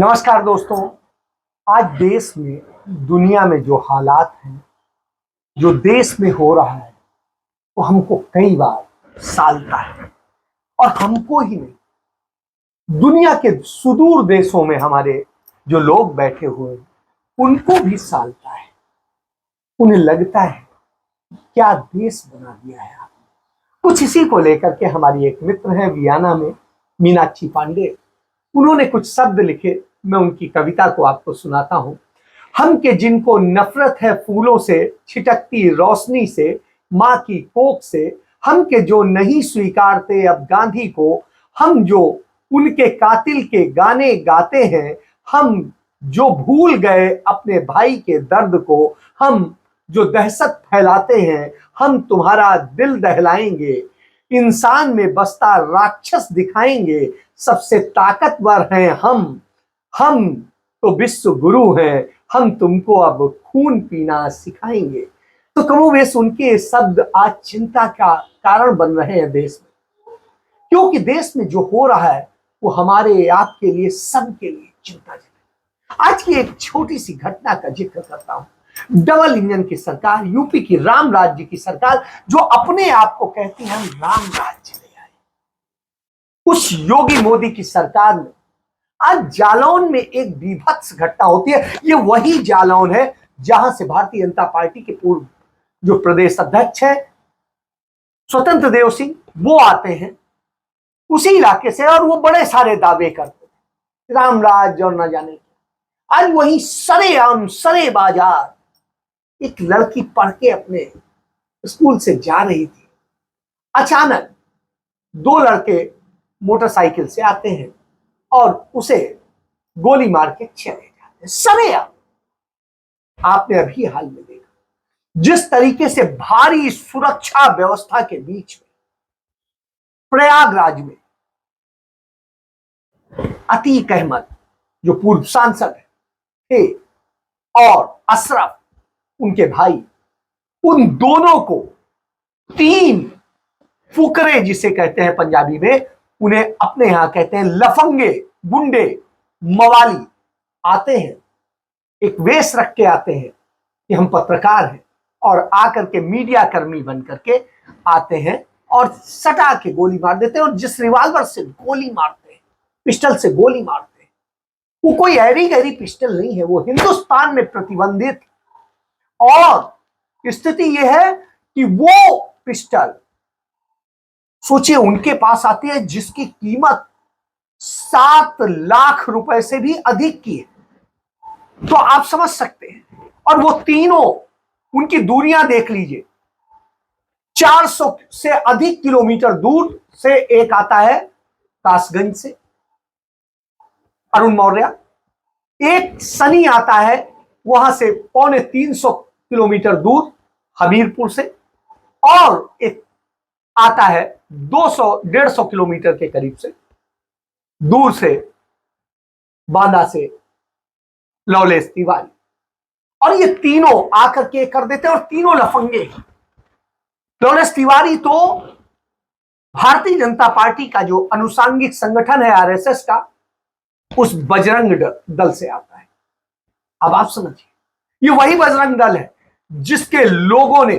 नमस्कार दोस्तों। आज देश में दुनिया में जो हालात हैं, जो देश में हो रहा है, वो हमको कई बार सालता है। और हमको ही नहीं, दुनिया के सुदूर देशों में हमारे जो लोग बैठे हुए हैं उनको भी सालता है। उन्हें लगता है क्या देश बना दिया है आपने। कुछ इसी को लेकर के हमारी एक मित्र है वियना में, मीनाक्षी पांडे। उन्होंने कुछ शब्द लिखे, मैं उनकी कविता को आपको सुनाता हूं। हम के जिनको नफरत है फूलों से, छिटकती रोशनी से, माँ की कोख से, हम के जो नहीं स्वीकारते अब गांधी को, हम जो उनके कातिल के गाने गाते हैं, हम जो भूल गए अपने भाई के दर्द को, हम जो दहशत फैलाते हैं, हम तुम्हारा दिल दहलाएंगे, इंसान में बसता राक्षस दिखाएंगे, सबसे ताकतवर हैं हम तो विश्व गुरु हैं, हम तुमको अब खून पीना सिखाएंगे। तो कमोबेश उनके शब्द आज चिंता का कारण बन रहे हैं देश में, क्योंकि देश में जो हो रहा है वो हमारे आपके लिए, सबके लिए चिंताजनक। आज की एक छोटी सी घटना का जिक्र करता हूं। डबल इंजन की सरकार, यूपी की राम राज्य की सरकार, जो अपने आप को कहती है हम राम राज्य ले आए, उस योगी मोदी की सरकार में आज जालौन में एक बीभत्स घटना होती है। ये वही जालौन है जहां से भारतीय जनता पार्टी के पूर्व जो प्रदेश अध्यक्ष है स्वतंत्र देव सिंह, वो आते हैं उसी इलाके से, और वो बड़े सारे दावे करते हैं राम राज्य और न जाने क्या। आज वही सरेआम सरे बाजार एक लड़की पढ़ के अपने स्कूल से जा रही थी। अचानक दो लड़के मोटरसाइकिल से आते हैं और उसे गोली मार के चले जाते हैं सरेआम। आपने अभी हाल में देखा जिस तरीके से भारी सुरक्षा व्यवस्था के बीच में प्रयागराज में अतीक अहमद जो पूर्व सांसद थे और अशरफ उनके भाई, उन दोनों को तीन फुकरे जिसे कहते हैं पंजाबी में, उन्हें अपने यहां कहते हैं लफंगे, गुंडे, मवाली, आते हैं, एक वेश रख के आते हैं कि हम पत्रकार हैं, और आकर के मीडिया कर्मी बन करके आते हैं और सटा के गोली मार देते हैं। और जिस रिवाल्वर से गोली मारते हैं, पिस्टल से गोली मारते हैं, वो कोई ऐरी गहरी पिस्टल नहीं है, वो हिंदुस्तान में प्रतिबंधित। और स्थिति यह है कि वो पिस्टल सोचिए उनके पास आती है जिसकी कीमत 7 लाख रुपए से भी अधिक की है। तो आप समझ सकते हैं। और वो तीनों, उनकी दूरियां देख लीजिए, 400 से अधिक किलोमीटर दूर से एक आता है कासगंज से अरुण मौर्य, एक सनी आता है वहां से 250 किलोमीटर दूर हमीरपुर से, और एक आता है 200-150 किलोमीटर के करीब से दूर से बांदा से लौलेश तिवारी। और ये तीनों आकर के कर देते हैं, और तीनों लफंगे। लौलेश तिवारी तो भारतीय जनता पार्टी का जो अनुसांगिक संगठन है आरएसएस का, उस बजरंग दल से आता है। अब आप समझिए, ये वही बजरंग दल है जिसके लोगों ने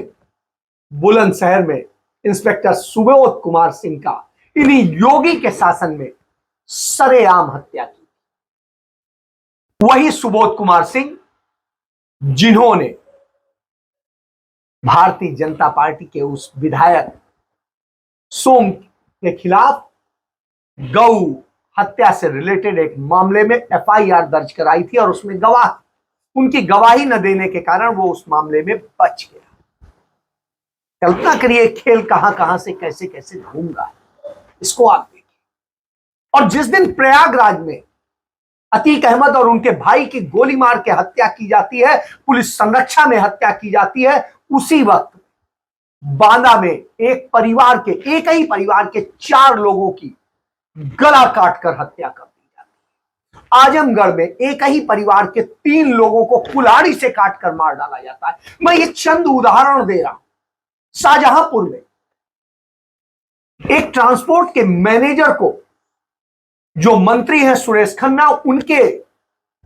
बुलंदशहर में इंस्पेक्टर सुबोध कुमार सिंह का इन्हीं योगी के शासन में सरेआम हत्या की। वही सुबोध कुमार सिंह जिन्होंने भारतीय जनता पार्टी के उस विधायक सोम के खिलाफ गौ हत्या से रिलेटेड एक मामले में एफआईआर दर्ज कराई थी, और उसमें गवाह, उनकी गवाही न देने के कारण वो उस मामले में बच गया। कल्पना करिए खेल कहां कहां से कैसे कैसे घूम रहा है, इसको आप देखिए। और जिस दिन प्रयागराज में अतीक अहमद और उनके भाई की गोली मार के हत्या की जाती है, पुलिस संरक्षा में हत्या की जाती है, उसी वक्त बांदा में एक परिवार के, एक ही परिवार के 4 लोगों की गला काटकर हत्या कर दी जाती है। आजमगढ़ में एक ही परिवार के 3 लोगों को कुल्हाड़ी से काटकर मार डाला जाता है। मैं ये चंद उदाहरण दे रहा हूं। शाहजहांपुर में एक ट्रांसपोर्ट के मैनेजर को, जो मंत्री हैं सुरेश खन्ना, उनके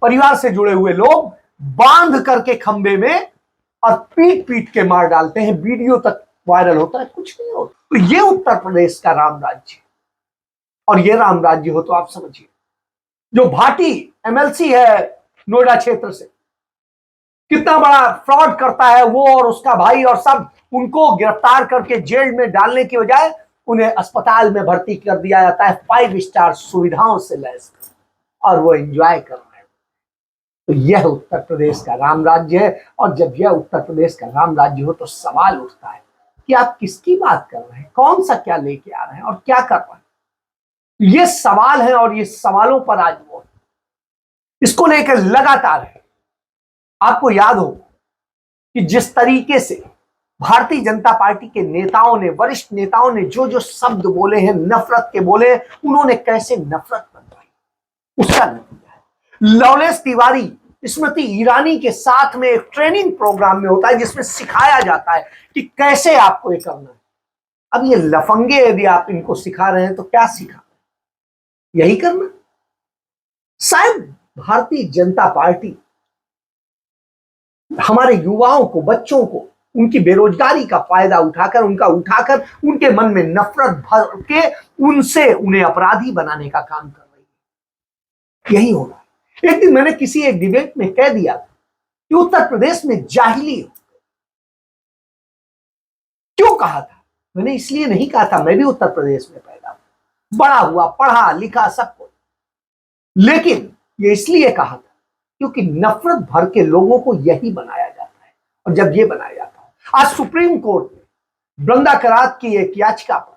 परिवार से जुड़े हुए लोग बांध करके खंबे में और पीट पीट के मार डालते हैं, वीडियो तक वायरल होता है, कुछ नहीं होता। तो ये उत्तर प्रदेश का राम राज्य, और ये राम राज्य हो तो आप समझिए, जो भाटी एमएलसी है नोएडा क्षेत्र से, कितना बड़ा फ्रॉड करता है वो और उसका भाई और सब, उनको गिरफ्तार करके जेल में डालने की बजाय उन्हें अस्पताल में भर्ती कर दिया जाता है 5 स्टार सुविधाओं से लैस, और वो एंजॉय कर रहे हैं। तो यह उत्तर प्रदेश का राम राज्य है। और जब यह उत्तर प्रदेश का राम राज्य हो तो सवाल उठता है कि आप किसकी बात कर रहे हैं, कौन सा क्या लेके आ रहे हैं और क्या कर रहे हैं। ये सवाल है और ये सवालों पर आज वो इसको लेकर लगातार है। आपको याद हो कि जिस तरीके से भारतीय जनता पार्टी के नेताओं ने, वरिष्ठ नेताओं ने जो जो शब्द बोले हैं, नफरत के बोले, उन्होंने कैसे नफरत बनवाई, उसका नतीजा है। लवलेश तिवारी, स्मृति ईरानी के साथ में एक ट्रेनिंग प्रोग्राम में होता है जिसमें सिखाया जाता है कि कैसे आपको ये करना है। अब ये लफंगे यदि आप इनको सिखा रहे हैं तो क्या सिखा, यही करना। शायद भारतीय जनता पार्टी हमारे युवाओं को, बच्चों को उनकी बेरोजगारी का फायदा उठाकर उनके मन में नफरत भर के उनसे उन्हें अपराधी बनाने का काम कर रही है। यही हो रहा है। एक दिन मैंने किसी एक डिबेट में कह दिया कि उत्तर प्रदेश में जाहिली हो। क्यों कहा था? मैंने इसलिए नहीं कहा था, मैं भी उत्तर प्रदेश में पैदा हुआ, बड़ा हुआ, पढ़ा लिखा सब कुछ, लेकिन ये इसलिए कहा था क्योंकि नफरत भर के लोगों को यही बनाया जाता है। और जब ये बनाया जाता है, आज सुप्रीम कोर्ट ने वृंदा करात की एक याचिका पर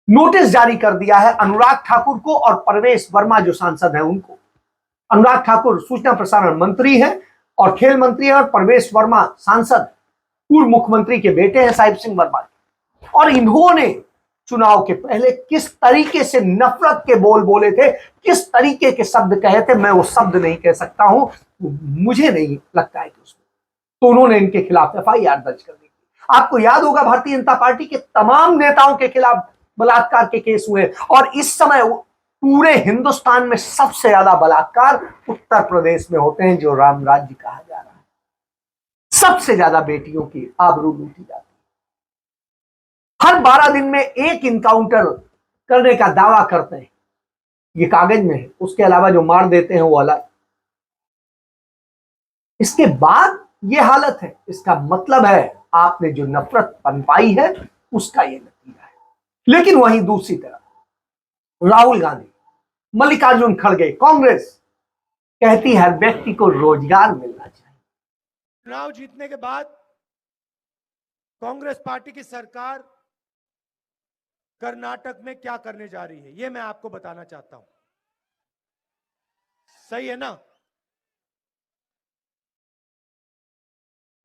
नोटिस जारी कर दिया है अनुराग ठाकुर को और परवेश वर्मा जो सांसद हैं उनको। अनुराग ठाकुर सूचना प्रसारण मंत्री हैं और खेल मंत्री हैं, और परवेश वर्मा सांसद पूर्व मुख्यमंत्री के बेटे हैं साहिब सिंह वर्मा। और इन्होंने चुनाव के पहले किस तरीके से नफरत के बोल बोले थे, किस तरीके के शब्द कहे थे, मैं वो शब्द नहीं कह सकता हूं, मुझे नहीं लगता है कि उसमें, तो उन्होंने इनके खिलाफ एफआईआर दर्ज कर दी। आपको याद होगा भारतीय जनता पार्टी के तमाम नेताओं के खिलाफ बलात्कार के केस हुए, और इस समय पूरे हिंदुस्तान में सबसे ज्यादा बलात्कार उत्तर प्रदेश में होते हैं, जो राम राज्य कहा जा रहा है। सबसे ज्यादा बेटियों की आबरू लूटी जाती है। हर 12 दिन में एक इनकाउंटर करने का दावा करते हैं, ये कागज में है, उसके अलावा जो मार देते हैं वो अलग। इसके बाद ये हालत है, इसका मतलब है आपने जो नफरत पनपाई है उसका ये नतीजा है। लेकिन वहीं दूसरी तरफ राहुल गांधी, मल्लिकार्जुन खड़गे, कांग्रेस कहती है हर व्यक्ति को रोजगार मिलना चाहिए। चुनाव जीतने के बाद कांग्रेस पार्टी की सरकार कर्नाटक में क्या करने जा रही है, यह मैं आपको बताना चाहता हूं। सही है ना?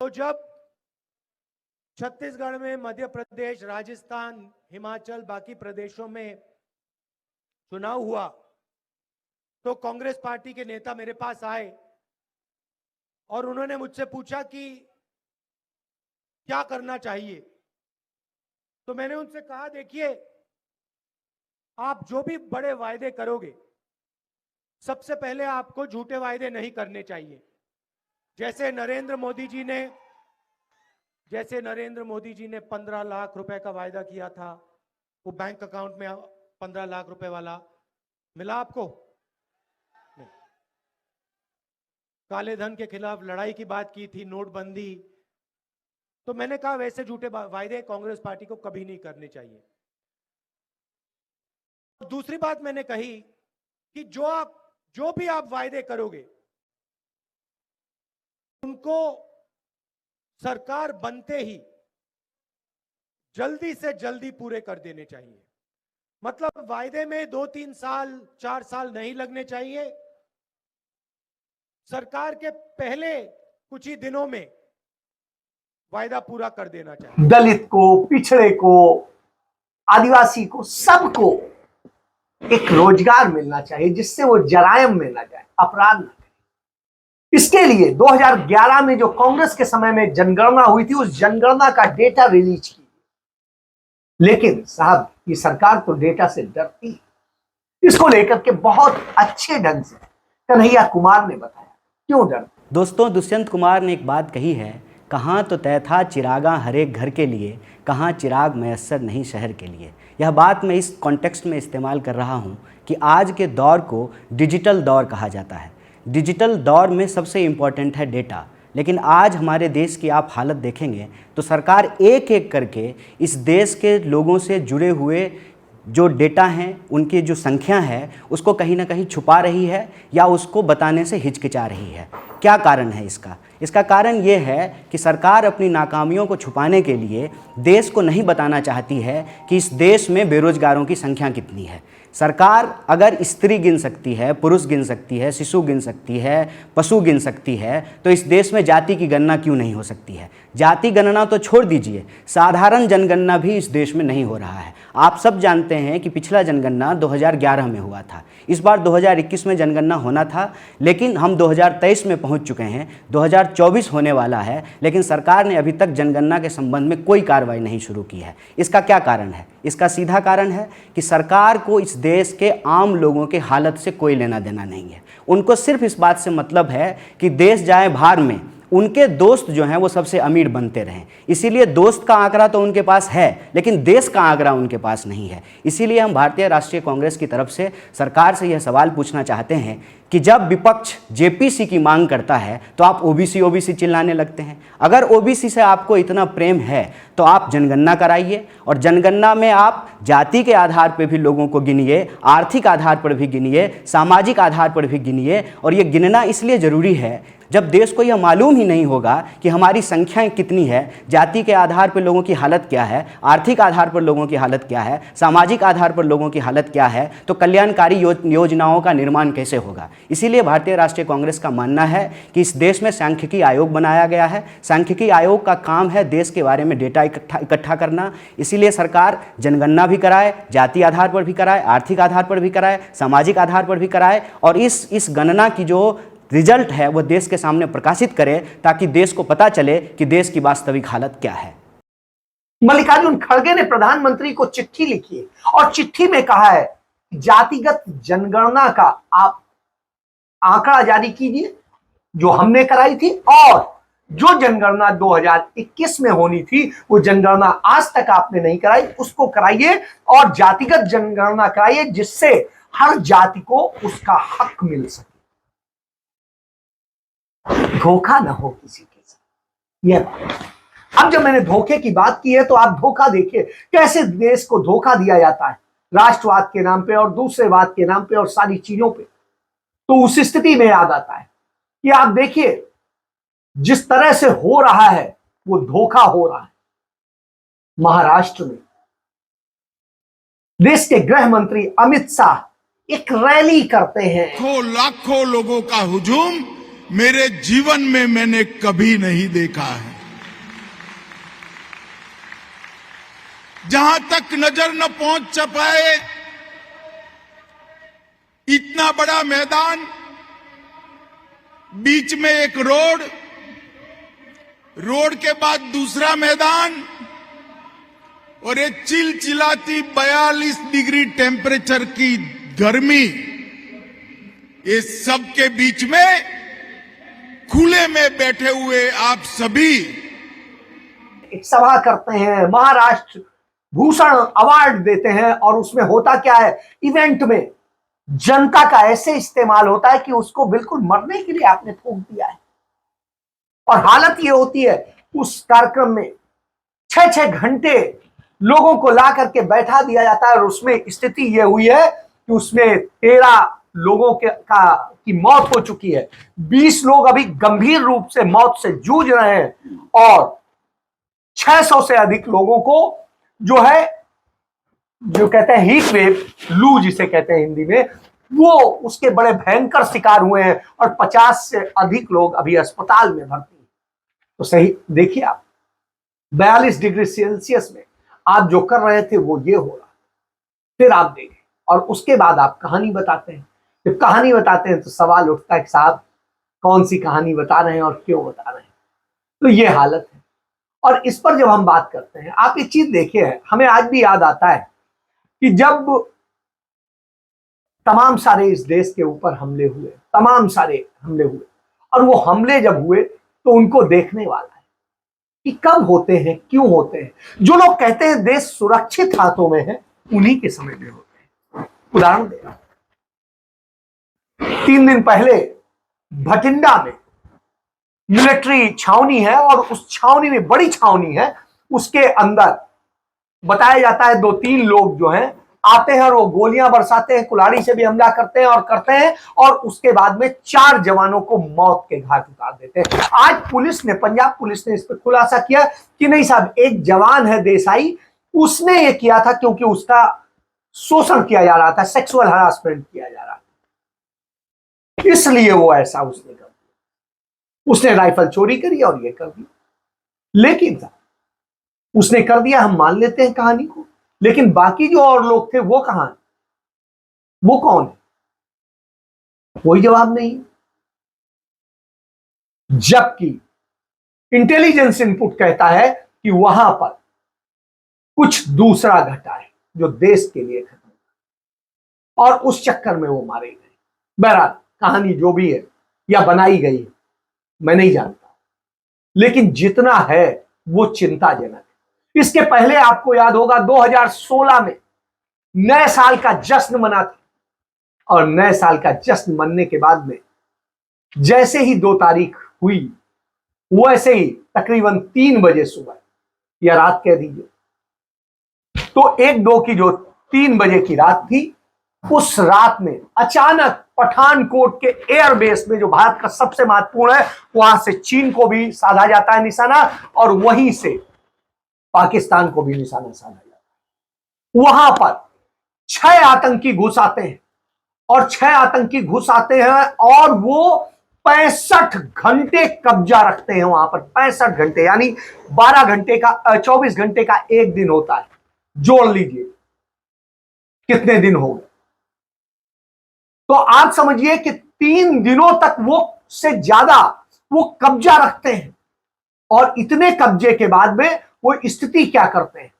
तो जब छत्तीसगढ़ में, मध्य प्रदेश, राजस्थान, हिमाचल, बाकी प्रदेशों में चुनाव हुआ तो कांग्रेस पार्टी के नेता मेरे पास आए और उन्होंने मुझसे पूछा कि क्या करना चाहिए। तो मैंने उनसे कहा, देखिए, आप जो भी बड़े वायदे करोगे, सबसे पहले आपको झूठे वायदे नहीं करने चाहिए। जैसे नरेंद्र मोदी जी ने 15 लाख रुपए का वायदा किया था, वो बैंक अकाउंट में 15 लाख रुपए वाला मिला आपको? नहीं। काले धन के खिलाफ लड़ाई की बात की थी, नोटबंदी। तो मैंने कहा वैसे झूठे वायदे कांग्रेस पार्टी को कभी नहीं करने चाहिए। दूसरी बात मैंने कही कि जो भी आप वायदे करोगे उनको सरकार बनते ही जल्दी से जल्दी पूरे कर देने चाहिए। मतलब वायदे में 2-3 साल, 4 साल नहीं लगने चाहिए। सरकार के पहले कुछ ही दिनों में वायदा पूरा कर देना चाहिए। दलित को, पिछड़े को, आदिवासी को, सबको एक रोजगार मिलना चाहिए जिससे वो जरायम में न जाए, अपराध न करे। इसके लिए 2011 में जो कांग्रेस के समय में जनगणना हुई थी, उस जनगणना का डेटा रिलीज किया। लेकिन साहब, ये सरकार तो डेटा से डरती है। इसको लेकर के बहुत अच्छे ढंग से कन्हैया कुमार ने बताया। क्यों डरते? दोस्तों, दुष्यंत कुमार ने एक बात कही है, कहाँ तो तय था चिरागा हर एक घर के लिए, कहाँ चिराग मयस्सर नहीं शहर के लिए। यह बात मैं इस कॉन्टेक्स्ट में इस्तेमाल कर रहा हूँ कि आज के दौर को डिजिटल दौर कहा जाता है। डिजिटल दौर में सबसे इम्पॉर्टेंट है डेटा, लेकिन आज हमारे देश की आप हालत देखेंगे तो सरकार एक एक करके इस देश के लोगों से जुड़े हुए जो डेटा हैं, उनकी जो संख्या है, उसको कहीं ना कहीं छुपा रही है या उसको बताने से हिचकिचा रही है। क्या कारण है इसका? इसका कारण ये है कि सरकार अपनी नाकामियों को छुपाने के लिए देश को नहीं बताना चाहती है कि इस देश में बेरोजगारों की संख्या कितनी है। सरकार अगर स्त्री गिन सकती है, पुरुष गिन सकती है, शिशु गिन सकती है, पशु गिन सकती है, तो इस देश में जाति की गणना क्यों नहीं हो सकती है? जाति गणना तो छोड़ दीजिए, साधारण जनगणना भी इस देश में नहीं हो रहा है। आप सब जानते हैं कि पिछला जनगणना 2011 में हुआ था, इस बार 2021 में जनगणना होना था, लेकिन हम 2023 में पहुंच चुके हैं, 2024 होने वाला है, लेकिन सरकार ने अभी तक जनगणना के संबंध में कोई कार्रवाई नहीं शुरू की है। इसका क्या कारण है? इसका सीधा कारण है कि सरकार को इस देश के आम लोगों के हालत से कोई लेना देना नहीं है। उनको सिर्फ इस बात से मतलब है कि देश जाए भार में, उनके दोस्त जो हैं वो सबसे अमीर बनते रहें। इसीलिए दोस्त का आंकड़ा तो उनके पास है, लेकिन देश का आंकड़ा उनके पास नहीं है। इसीलिए हम भारतीय राष्ट्रीय कांग्रेस की तरफ से सरकार से यह सवाल पूछना चाहते हैं कि जब विपक्ष जेपीसी की मांग करता है तो आप ओबीसी ओबीसी चिल्लाने लगते हैं। अगर ओबीसी से आपको इतना प्रेम है तो आप जनगणना कराइए, और जनगणना में आप जाति के आधार पर भी लोगों को गिनिए, आर्थिक आधार पर भी गिनिए, सामाजिक आधार पर भी गिनिए। और ये गिनना इसलिए ज़रूरी है, जब देश को यह मालूम ही नहीं होगा कि हमारी संख्याएं कितनी है, जाति के आधार पर लोगों की हालत क्या है, आर्थिक आधार पर लोगों की हालत क्या है, सामाजिक आधार पर लोगों की हालत क्या है, तो कल्याणकारी योजनाओं का निर्माण कैसे होगा? इसीलिए भारतीय राष्ट्रीय कांग्रेस का मानना है कि इस देश में सांख्यिकी आयोग बनाया गया है। सांख्यिकी आयोग का काम है देश के बारे में डेटा इकट्ठा करना। इसीलिए सरकार जनगणना भी कराए, जाति आधार पर भी कराए, आर्थिक आधार पर भी कराए, सामाजिक आधार पर भी कराए, और इस गणना की जो रिजल्ट है वो देश के सामने प्रकाशित करे, ताकि देश को पता चले कि देश की वास्तविक हालत क्या है। मल्लिकार्जुन खड़गे ने प्रधानमंत्री को चिट्ठी लिखी है, और चिट्ठी में कहा है कि जातिगत जनगणना का आप आंकड़ा जारी कीजिए जो हमने कराई थी, और जो जनगणना 2021 में होनी थी वो जनगणना आज तक आपने नहीं कराई, उसको कराइए, और जातिगत जनगणना कराइए जिससे हर जाति को उसका हक मिल सके, धोखा ना हो किसी के साथ। यह अब जब मैंने धोखे की बात की है तो आप धोखा देखिए, कैसे देश को धोखा दिया जाता है राष्ट्रवाद के नाम पे और दूसरेवाद के नाम पे और सारी चीजों पे। तो उस स्थिति में याद आता है कि आप देखिए जिस तरह से हो रहा है वो धोखा हो रहा है। महाराष्ट्र में देश के गृह मंत्री अमित शाह एक रैली करते हैं। लाखों लोगों का हुजूम मेरे जीवन में मैंने कभी नहीं देखा है। जहां तक नजर न पहुंच पाए इतना बड़ा मैदान, बीच में एक रोड के बाद दूसरा मैदान, और ये चिलचिलाती 42 डिग्री टेम्परेचर की गर्मी, ये सब के बीच में खुले में बैठे हुए आप सभी एक सभा करते हैं, महाराष्ट्र भूषण अवार्ड देते हैं, और उसमें होता क्या है, इवेंट में जनता का ऐसे इस्तेमाल होता है कि उसको बिल्कुल मरने के लिए आपने फूंक दिया है। और हालत ये होती है उस कार्यक्रम में 6-6 घंटे लोगों को ला करके बैठा दिया जाता है, और उसमें स्थिति ये हुई है कि उसमें 13 लोगों की मौत हो चुकी है, 20 लोग अभी गंभीर रूप से मौत से जूझ रहे हैं, और 600 से अधिक लोगों को जो है, जो कहते हैं हीट वेव, लू जिसे कहते हैं हिंदी में, वो उसके बड़े भयंकर शिकार हुए हैं, और 50 से अधिक लोग अभी अस्पताल में भर्ती हैं। तो सही देखिए आप, 42 डिग्री सेल्सियस में आप जो कर रहे थे वो ये हो रहा, फिर आप देखें, और उसके बाद आप कहानी बताते हैं। जब कहानी बताते हैं तो सवाल उठता है कि साहब कौन सी कहानी बता रहे हैं और क्यों बता रहे हैं। तो ये हालत है, और इस पर जब हम बात करते हैं, आप एक चीज देखिए, हमें आज भी याद आता है कि जब तमाम सारे इस देश के ऊपर हमले हुए, तमाम सारे हमले हुए, और वो हमले जब हुए तो उनको देखने वाला है कि कब होते हैं, क्यों होते हैं। जो लोग कहते हैं देश सुरक्षित हाथों में है, उन्हीं के समय में होते हैं। उदाहरण दे रहा हूं, 3 दिन पहले भटिंडा में मिलिट्री छावनी है, और उस छावनी में, बड़ी छावनी है, उसके अंदर बताया जाता है 2-3 लोग जो हैं आते हैं और वो गोलियां बरसाते हैं, कुल्हाड़ी से भी हमला करते हैं, और उसके बाद में 4 जवानों को मौत के घाट उतार देते हैं। आज पुलिस ने, पंजाब पुलिस ने इस पर खुलासा किया कि नहीं साहब, एक जवान है देसाई, उसने ये किया था क्योंकि उसका शोषण किया जा रहा था, सेक्सुअल हरासमेंट किया जा रहा था, इसलिए वो ऐसा उसने कर दिया। उसने राइफल चोरी करी और ये कर दिया। लेकिन उसने कर दिया, हम मान लेते हैं कहानी को, लेकिन बाकी जो और लोग थे वो कहां हैं? वो कौन है? कोई जवाब नहीं। जबकि इंटेलिजेंस इनपुट कहता है कि वहां पर कुछ दूसरा घटा है जो देश के लिए खत्म, और उस चक्कर में वो मारे गए। बहरहाल कहानी जो भी है या बनाई गई है मैं नहीं जानता, लेकिन जितना है वो चिंताजनक है। इसके पहले आपको याद होगा 2016 में नए साल का जश्न मना था, और नए साल का जश्न मनने के बाद में जैसे ही 2 तारीख हुई, वैसे ही तकरीबन 3 बजे सुबह या रात कह दीजिए, तो 1-2 की जो 3 बजे की रात थी, उस रात में अचानक पठानकोट के एयरबेस में, जो भारत का सबसे महत्वपूर्ण है, वहां से चीन को भी साधा जाता है निशाना, और वहीं से पाकिस्तान को भी निशाना साधा जाता है। वहां पर 6 आतंकी घुस आते हैं, और 6 आतंकी घुस आते हैं और वो 65 घंटे कब्जा रखते हैं वहां पर। 65 घंटे यानी 12 घंटे का 24 घंटे का एक दिन होता है। जोड़ लीजिए कितने दिन हो गए। तो आप समझिए कि 3 दिनों तक वो से ज्यादा वो कब्जा रखते हैं, और इतने कब्जे के बाद में वो स्थिति क्या करते हैं?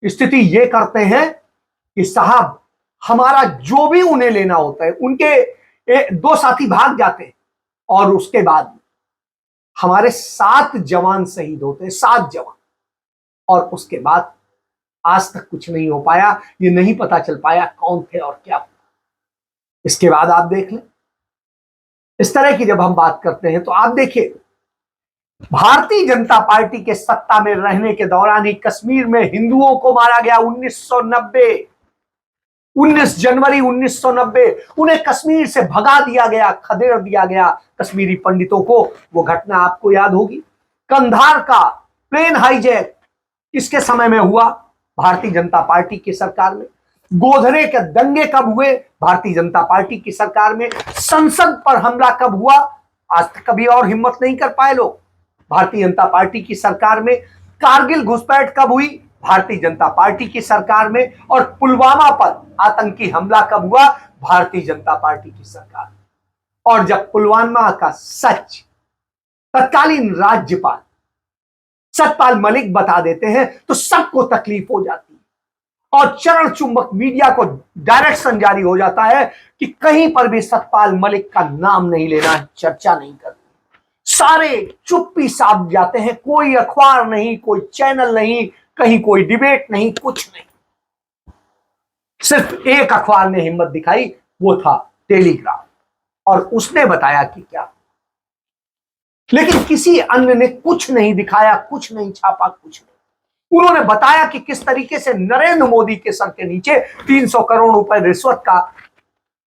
स्थिति ये करते हैं कि साहब, हमारा जो भी उन्हें लेना होता है, उनके 2 साथी भाग जाते हैं, और उसके बाद हमारे 7 जवान शहीद होते हैं, 7 जवान, और उसके बाद आज तक कुछ नहीं हो पाया। ये नहीं पता चल पाया कौन थे और क्या हुआ। इसके बाद आप देख लें, इस तरह की जब हम बात करते हैं तो आप देखिए, भारतीय जनता पार्टी के सत्ता में रहने के दौरान ही कश्मीर में हिंदुओं को मारा गया। 19 जनवरी 1990 उन्हें कश्मीर से भगा दिया गया, खदेड़ दिया गया कश्मीरी पंडितों को। वो घटना आपको याद होगी। कंधार का प्लेन हाईजैक किसके समय में हुआ? भारतीय जनता पार्टी की सरकार में। गोधरे के दंगे कब हुए? भारतीय जनता पार्टी की सरकार में। संसद पर हमला कब हुआ? आज तक कभी और हिम्मत नहीं कर पाए लोग, भारतीय जनता पार्टी की सरकार में। कारगिल घुसपैठ कब हुई? भारतीय जनता पार्टी की सरकार में। और पुलवामा पर आतंकी हमला कब हुआ? भारतीय जनता पार्टी की सरकार में। और जब पुलवामा का सच तत्कालीन राज्यपाल सतपाल मलिक बता देते हैं तो सबको तकलीफ हो जाती है, और चरण चुंबक मीडिया को डायरेक्शन जारी हो जाता है कि कहीं पर भी सतपाल मलिक का नाम नहीं लेना है, चर्चा नहीं करना। सारे चुप्पी साध जाते हैं, कोई अखबार नहीं, कोई चैनल नहीं, कहीं कोई डिबेट नहीं, कुछ नहीं। सिर्फ एक अखबार ने हिम्मत दिखाई, वो था टेलीग्राफ, और उसने बताया कि क्या, लेकिन किसी अन्य ने कुछ नहीं दिखाया, कुछ नहीं छापा, कुछ नहीं। उन्होंने बताया कि किस तरीके से नरेंद्र मोदी के सर के नीचे 300 करोड़ रुपए रिश्वत का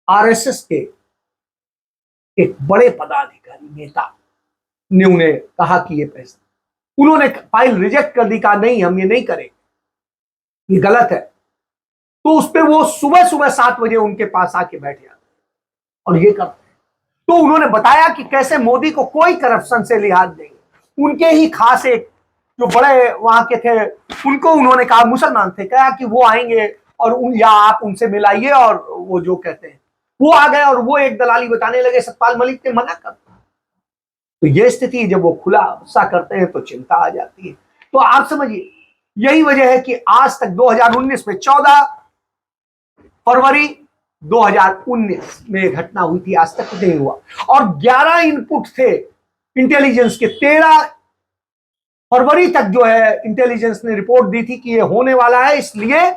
आरएसएस के एक बड़े पदाधिकारी नेता ने उन्हें कहा कि ये पैसा, उन्होंने फाइल रिजेक्ट कर दी, कहा नहीं हम ये नहीं करेंगे, ये गलत है। तो उस पे वो सुबह सुबह 7 बजे उनके पास आके बैठ जाते और ये करते हैं। तो उन्होंने बताया कि कैसे मोदी को कोई करप्शन से लिहाज नहीं। उनके ही खास एक जो बड़े वहां के थे, उनको उन्होंने कहा, मुसलमान थे, कहा कि वो आएंगे और या आप उनसे मिलाइए, और वो जो कहते हैं वो आ गए, और वो एक दलाली बताने लगे। सतपाल मलिक ने मना कर। तो ये स्थिति जब वो खुला गुस्सा करते हैं तो चिंता आ जाती है। तो आप समझिए, यही वजह है कि आज तक 2019 में 14 फरवरी 2019 में घटना हुई थी, आज तक नहीं हुआ। और 11 इनपुट थे इंटेलिजेंस के। 13 फरवरी तक जो है इंटेलिजेंस ने रिपोर्ट दी थी कि ये होने वाला है, इसलिए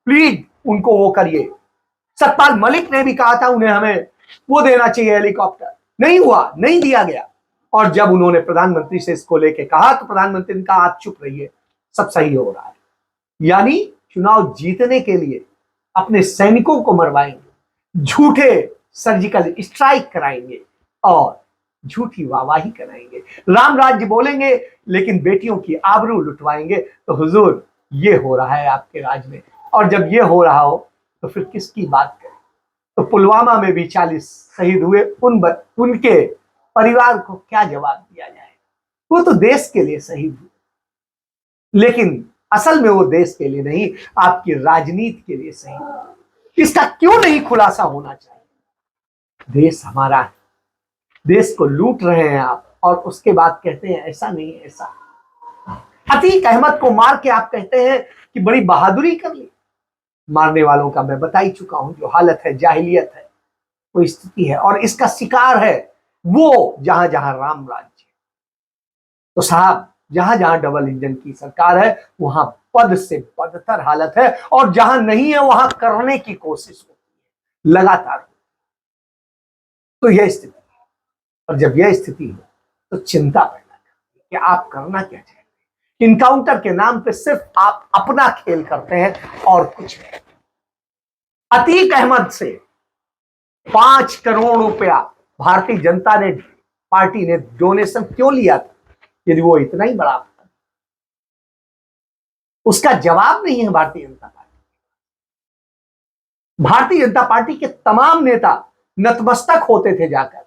प्लीज उनको वो करिए। सतपाल मलिक ने भी कहा था उन्हें हमें वो देना चाहिए हेलीकॉप्टर, नहीं हुआ, नहीं दिया गया। और जब उन्होंने प्रधानमंत्री से इसको लेके कहा तो प्रधानमंत्री ने कहा आप चुप रहिए, सब सही हो रहा है। यानी चुनाव जीतने के लिए अपने सैनिकों को मरवाएंगे, झूठे सर्जिकल स्ट्राइक कराएंगे और झूठी वाहवाही कराएंगे, राम राज्य बोलेंगे लेकिन बेटियों की आबरू लुटवाएंगे। तो हुजूर ये हो रहा है आपके राज में। और जब ये हो रहा हो तो फिर किसकी बात करें। तो पुलवामा में भी 40 शहीद हुए, उनके परिवार को क्या जवाब दिया जाए। वो तो देश के लिए शहीद हुए, लेकिन असल में वो देश के लिए नहीं, आपकी राजनीति के लिए शहीद हुए। इसका क्यों नहीं खुलासा होना चाहिए। देश हमारा है, देश को लूट रहे हैं आप, और उसके बाद कहते हैं ऐसा नहीं ऐसा। अतीक अहमद को मार के आप कहते हैं कि बड़ी बहादुरी कर ली। मारने वालों का मैं बता ही चुका हूं, जो हालत है, जाहिलियत है, वो स्थिति है, और इसका शिकार है वो जहां जहां राम राज्य। तो साहब जहां जहां डबल इंजन की सरकार है वहां पद से बदतर हालत है, और जहां नहीं है वहां करने की कोशिश होती है लगातार। तो यह स्थिति है, और जब यह स्थिति है तो चिंता पैदा करती है कि आप करना क्या चाहते हैं। इनकाउंटर के नाम पे सिर्फ आप अपना खेल करते हैं और कुछ नहीं। अतीक अहमद से 5 करोड़ रुपया भारतीय जनता ने पार्टी ने डोनेशन क्यों लिया था, यदि वो इतना ही बड़ा था। उसका जवाब नहीं है भारतीय जनता पार्टी। भारतीय जनता पार्टी के तमाम नेता नतमस्तक होते थे जाकर,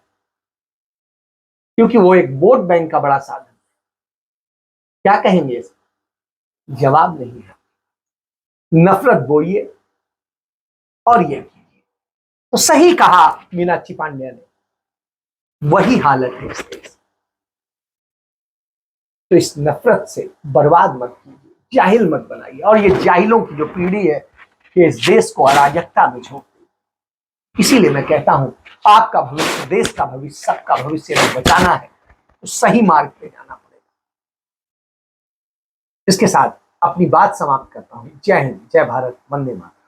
क्योंकि वो एक वोट बैंक का बड़ा साधन। क्या कहेंगे इसका जवाब नहीं है। नफरत बोइए और ये कीजिए। तो सही कहा मीनाक्षी पांडे ने, वही हालत है इस देश। तो इस नफरत से बर्बाद मत कीजिए, जाहिल मत बनाइए। और ये जाहिलों की जो पीढ़ी है कि इस देश को अराजकता में झोंक दी। इसीलिए मैं कहता हूं आपका भविष्य, देश का भविष्य, सबका भविष्य अगर बचाना है तो सही मार्ग पे जाना पड़ेगा। इसके साथ अपनी बात समाप्त करता हूं। जय हिंद, जय भारत, वंदे मातरम।